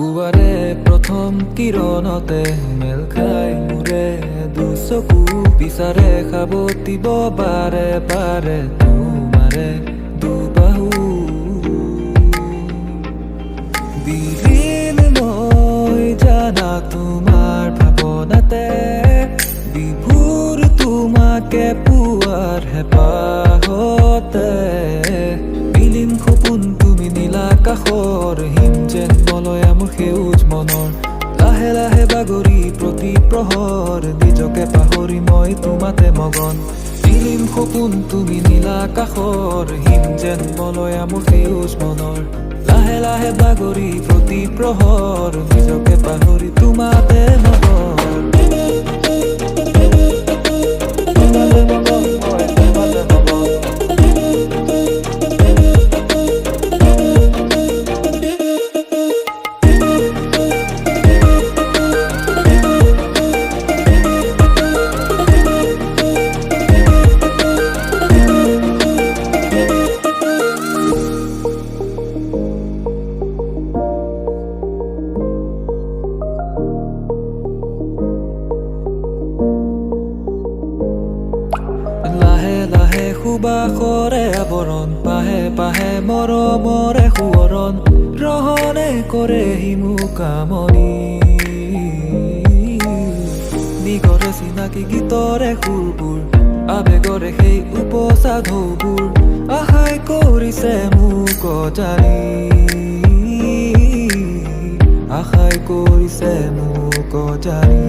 পুৱাৰে প্ৰথম কিৰণতে মেল খাই মোৰে দুচকু বিচাৰে সাৱটিব বাৰে বাৰে তোমাৰে দুবাহু বিলীন মই জানা তোমাৰ ভাৱনাতে বিভোৰ তোমাকে পোৱাৰ হেঁপাহতে বিলীন সপোন তুমি নীলা আকাশৰ হিম যেন মলয়া মোৰ সেউজ মনৰ লাহে লাহে বাগৰি প্ৰতি প্ৰহৰ নিজকে পাহৰি মই তোমাতে মগন বিলীন সপোন তুমি নীলা আকাশৰ হিম যেন মলয়া মোৰ সেউজ মনৰ লাহে লাহে বাগৰি প্ৰতি প্ৰহৰ নিজকে পাহৰি তোমাতে মগন লাহে লাহে সুবাসৰে আৱৰণ পাহে পাহে মৰমৰে সোঁৱৰণ ৰহনে কৰে হিমু কামনি নিগৰে চিনাকি গীতৰে সুৰবোৰ আবেগৰে সেই উপচা ঢৌবোৰ আশাই কৰিছে মোক জানি আশাই কৰিছে মোক জানি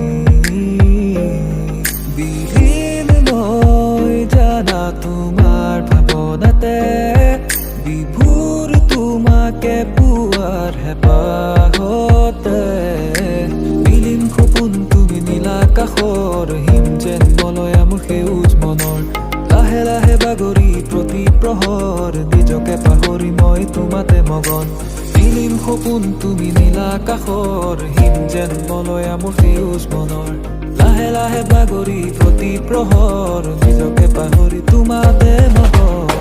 বিলীন মই জানা তোমাৰ ভাৱনাতে বিভোৰ তোমাকে পোৱাৰ হেঁপাহতে বিলীন সপোন তুমি নীলা আকাশৰ হিম যেন মলয়া মোৰ সেউজ মনৰ লাহে লাহে বাগৰি প্ৰতি প্ৰহৰ নিজকে পাহৰি মই তোমাতে মগন বিলীন সপোন তুমি নীলা আকাশৰ হিম যেন মলয়া মোৰ সেউজ মনৰ লাহে লাহে বাগৰি প্ৰতি প্ৰহৰ নিজকে পাহৰি তোমাতে মগন